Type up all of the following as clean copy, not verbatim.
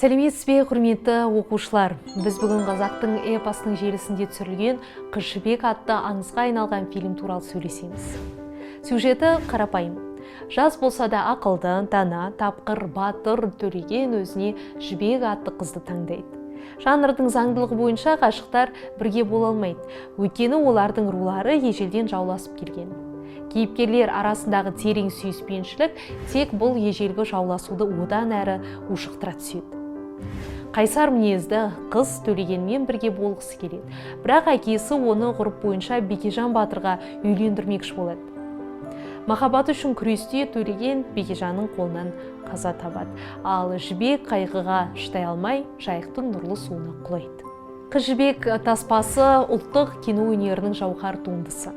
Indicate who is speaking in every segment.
Speaker 1: Сәлеметсіз бе, құрметті оқушылар. Біз бүгін қазақтың эпосының желісінде түсірілген «Қыз жібек» атты аңызға айналған фильм туралы сөйлесеміз. Сюжеті қарапайым. Жас болса да ақылды, дана, тапқыр, батыр Төлеген өзіне Жібек атты қызды таңдайды. Жанрдың заңдылығы бойынша ғашықтар бірге бола алмайды, өйткені олардың рулары ежелден жауласып келген. Кейіпкерлер арасындағы терең сүйіспеншілік тек бұл ежелгі жауласуды одан әрі ушықтыра түседі. Қайсар мінезді қыз Төлегенмен бірге болғысы келеді, бірақ әкесі оны ғұрып бойынша Бекежан батырға үйлендірмекші болады. Махаббаты үшін күресте Төлеген Бекежанның қолынан қаза табады, ал Жібек қайғыға шыдай алмай жайықтың нұрлы суына құлайды. «Қыз жібек» таспасы ұлттық кино өнерінің жауһар туындысы.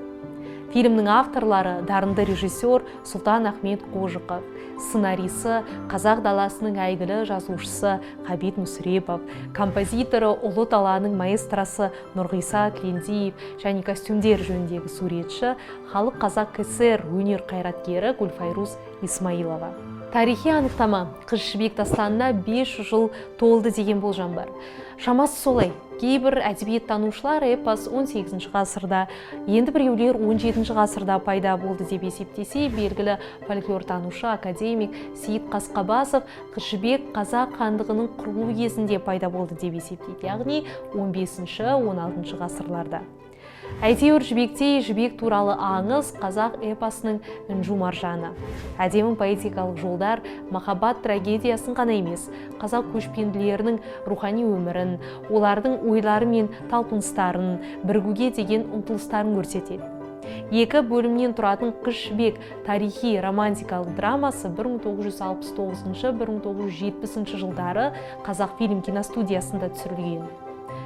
Speaker 1: Фильмнің авторлары дарынды режиссер Сұлтан Ахмет Қожықов, сценарийсі қазақ даласының әйгілі жазушысы Ғабит Мүсірепов, композиторы ұлы даланың маэстросы Нұрғиса Тілендиев және костюмдер жөніндегі суретші халық қазақ КСР өнер қайраткері Гүлфайруз Исмаилова. Тарихи анықтама: «Қыз жібек» дастанына 500 жыл толды деген болжам бар. Шамасы солай. Кейбір әдебиеттанушылар эпос 18 ғасырда, енді біреулер 17 ғасырда пайда болды деп есептесе, белгілі фольклортанушы академик Сейіт Қасқабасов «Қыз жібек» қазақ хандығының құрылу кезінде пайда болды деп есептейді, яғни 15-16 ғасырларда. Әйтеуір жібектей жібек туралы аңыз қазақ эпосының інжу маржаны. Әдемі поэтикалық жолдар махаббат трагедиясын ғана емес, қазақ көшпенділерінің рухани өмірін, олардың ойлары мен талпыныстарын, бірігуге деген ұмтылыстарын көрсетеді. Екі бөлімнен тұратын «Қыз жібек» тарихи романтикалық драмасы 1969-1970 жылдары Қазақфильм киностудиясында түсірілген.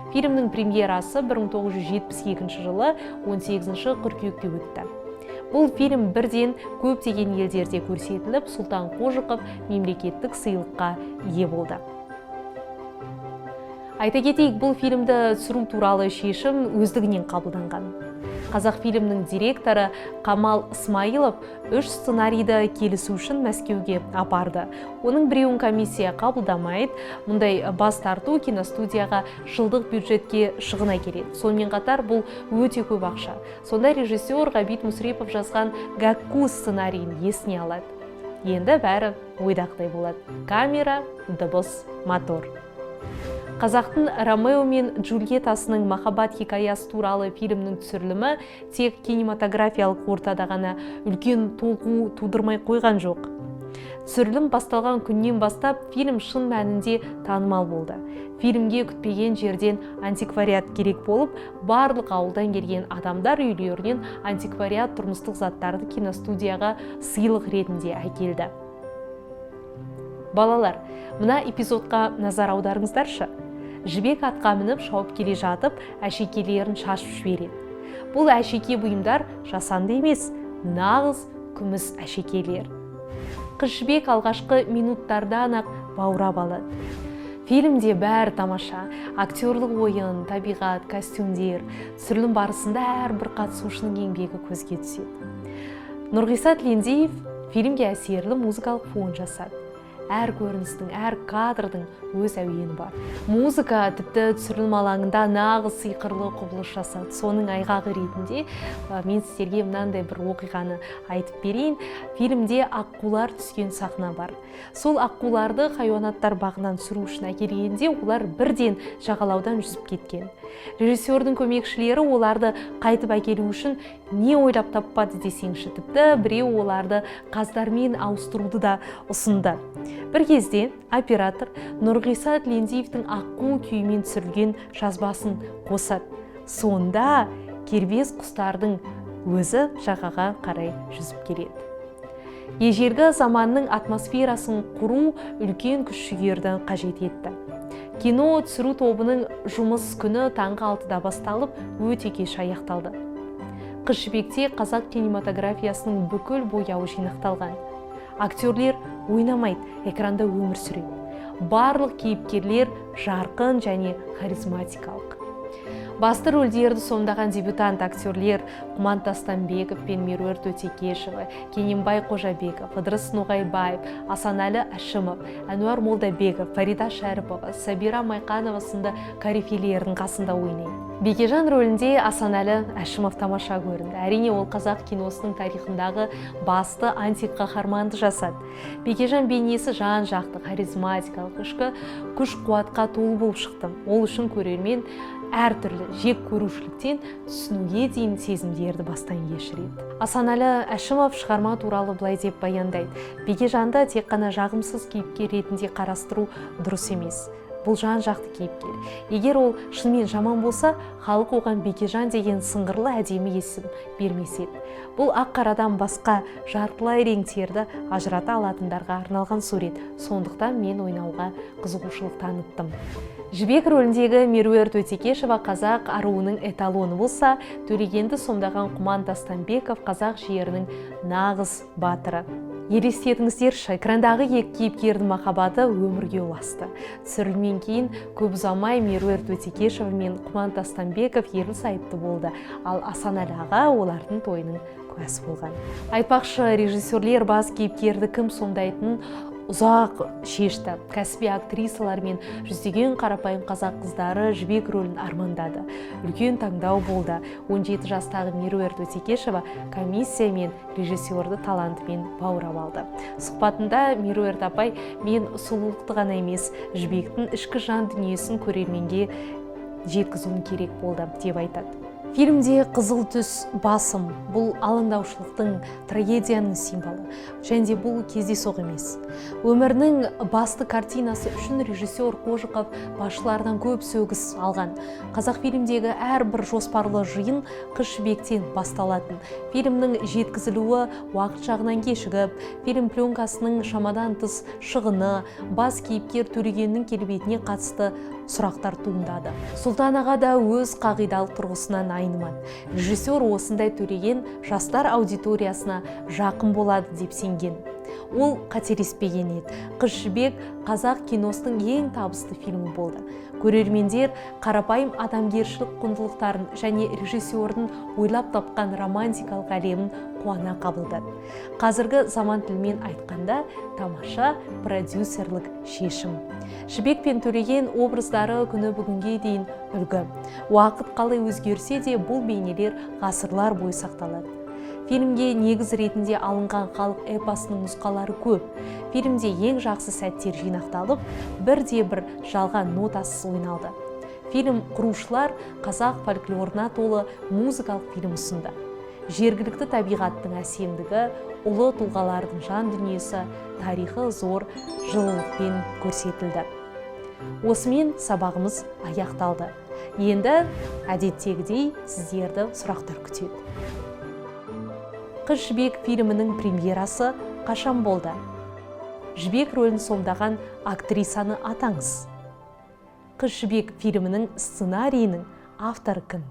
Speaker 1: Фильмнің премьерасы 1972 жылы 18 қыркүйекте өтті. Бұл фильм бірден көптеген елдерде көрсетіліп, Сұлтан Қожықов мемлекеттік сыйлыққа ие болды. Айта кетейік, бұл фильмді түсіру туралы шешім өздігінен қабылданған. Қазақфильмнің директоры Камал Исмаилов 3 сценарийді келісу үшін Мәскеуге апарды. Оның біреуін комиссия қабылдамайды. Мұндай бас тарту киностудияға жылдық бюджетке шығын әкеледі. Сонымен қатар бұл өте көп ақша. Сонда режиссер Ғабит Мүсірепов жазған «Гәкку» сценарийін есіне алады. Енді бәрі ойдағыдай болады. Камера, дыбыс, мотор. Қазақтың Ромео мен Джульеттасының махаббат хикаясы туралы фильмнің түсірілімі тек кинематографиялық ортада ғана үлкен толқу тудырмай қойған жоқ. Түсірілім басталған күннен бастап фильм шын мәнінде танымал болды. Фильмге күтпеген жерден антиквариат керек болып, барлық ауылдан келген адамдар үйлерінен антиквариат тұрмыстық заттарды киностудияға сыйлық ретінде әкелді. Балалар, мына эпизодқа назар аударыңыздаршы. Жібек атқа мініп шауып келе жатып, әшекейлерін шашып жібереді. Бұл әшеке бұйымдар жасанды емес, нағыз күміс әшекейлер. Қыз жібек алғашқы минуттардан-ақ баурап алады. Фильмде бәрі тамаша. Актерлық ойын, табиғат, костюмдер, түсірілім барысында әрбір қатысушының еңбегі көзге түседі. Нұрғиса Тілендиев фильмге әсерлі музыкалық фон жасады. Әр көріністің, әр кадрдың өз әуені бар. Музыка тіпті түсірілім алаңында нағыз сиқырлы құбылыс жасады. Соның айғағы ретінде мен сіздерге мынандай бір оқиғаны айтып берейін. Фильмде аққулар түскен сахна бар. Сол аққуларды хайуанаттар бағынан түсіру үшін әкелгенде, олар бірден жағалаудан жүзіп кеткен. Режиссердің көмекшілері оларды қайтып әкелу үшін не ойлап таппады десеңші, тіпті біреу оларды қаздармен ауыстыруды да ұсынды. Бір кезде оператор Нұрғиса Тілендиевтің аққу күйімен түсірілген жазбасын қосады. Сонда кербез құстардың өзі жағаға қарай жүзіп келеді. Ежелгі заманның атмосферасын құру үлкен күш-жігерді қажет етті. Кино түсіру тобының жұмыс күні таңғы 6-да басталып, өте кеш аяқталды. «Қыз жібекте» қазақ кинематографиясының бүкіл бояуы жинақталған. Актерлер ойнамайды, экранда өмір сүреді. Барлық кейіпкерлер жарқын және харизматикалық. Басты рөлдерді сомдаған дебютант актерлер Құман Тастанбеков пен Меруерт Өтекешева, Кененбай Қожабеков, Ыдырыс Ноғайбаев, Асанәлі Әшімов, Әнуар Молдабеков, Фарида Шәріпова, Сабира Майқанова сынды корифейлердің қасында ойнайды. Бекежан рөлінде Асанәлі Әшімов тамаша көрінді. Әрине, ол қазақ киносының тарихындағы басты антиқаһарманды жасады. Бекежан бейнесі жан-жақты, харизматикалық, ішкі күш-қуатқа толы болып шықты. Ол үшін көрермен әртүрлі жек көрушіліктен түсінуге дейін сезімдерді бастан кешіреді. Асанәлі Әшімов шығарма туралы былай деп баяндайды: Бекежанды тек қана жағымсыз кейіпкер ретінде қарастыру дұрыс емес. Бұл жан-жақты кейіпкер. Егер ол шынымен жаман болса, халық оған Бекежан деген сыңғырлы әдемі есім бермес еді. Бұл ақ-қарадан басқа жартылай реңтерді ажырата алатындарға арналған сурет. Сондықтан мен ойнауға қызығушылық таныттым. Жібек рөліндегі Меруерт Өтекешева қазақ аруының эталоны болса, Төлегенді сомдаған Құман Тастанбеков қазақ жерінің нағыз батыры. Елестетіңіздерші, экрандағы екі кейіпкердің махаббаты өмірге ұласты. Түсірілімнен кейін көп ұзамай Меруерт Өтекешева мен Құман Тастанбеков ерлі-зайыпты болды, ал Асанәлі аға олардың тойының куәсі болған. Айтпақшы, режиссерлер бас кейіпкерді кім сомдайтынын ұзақ шешті. Кәсіби актрисалар мен жүздеген қарапайым қазақ қыздары Жібек рөлін армандады. Үлкен таңдау болды. 17 жастағы Меруерт Өтекешева комиссия мен режиссерді талантымен баурап алды. Сұхбатында Меруерт апай: мен сұлулықты ғана емес, Жібектің ішкі жан дүниесін көрерменге жеткізуім керек болды деп айтады. Фильмде қызыл түс басым. Бұл алаңдаушылықтың, трагедияның символы. Және бұл кездейсоқ емес. Өмірінің басты картинасы үшін режиссер Қожықов басшылардан көп сөгіс алған. Қазақ фильмдегі әрбір жоспарлы жиын Қыз Жібектен басталатын. Фильмнің жеткізілуі уақыт жағынан кешігіп, фильм пленкасының шамадан тыс шығыны, бас кейіпкер Төлегеннің келбетіне қатысты сұрақтар туындады. Сұлтан аға да өз қағидалық тұрғысынан айнымады. Режиссер осындай Төлеген жастар аудиториясына жақын болады деп сенген. Ол қателеспеген еді. Қыз Жібек қазақ киносының ең табысты фильмі болды. Көрермендер қарапайым адамгершілік құндылықтарын және режиссердің ойлап тапқан романтикалық әлемін қуана қабылдады. Қазіргі заман тілімен айтқанда, тамаша продюсерлік шешім. Жібек пен Төлеген образдары күні бүгінге дейін үлгі. Уақыт қалай өзгерсе де бұл бейнелер ғасырлар бойы сақталады. Фильмге негіз ретінде алынған халық эпосының нұсқалары көп. Фильмде ең жақсы сәттер жинақталып, бірде-бір жалған нотасыз ойналды. Фильм құрушылар қазақ фольклорына толы музыкалық фильм ұсынды. Жергілікті табиғаттың әсемдігі, ұлы тұлғалардың жан дүниесі, тарихы зор жылылықпен көрсетілді. Осымен сабағымыз аяқталды. Енді әдеттегідей сіздерді сұрақтар күтеді. Қыз Жібек фильмінің премьерасы қашан болды? Жібек рөлін сомдаған актрисаны атаңыз. Қыз Жібек фильмінің сценарийінің авторы кім?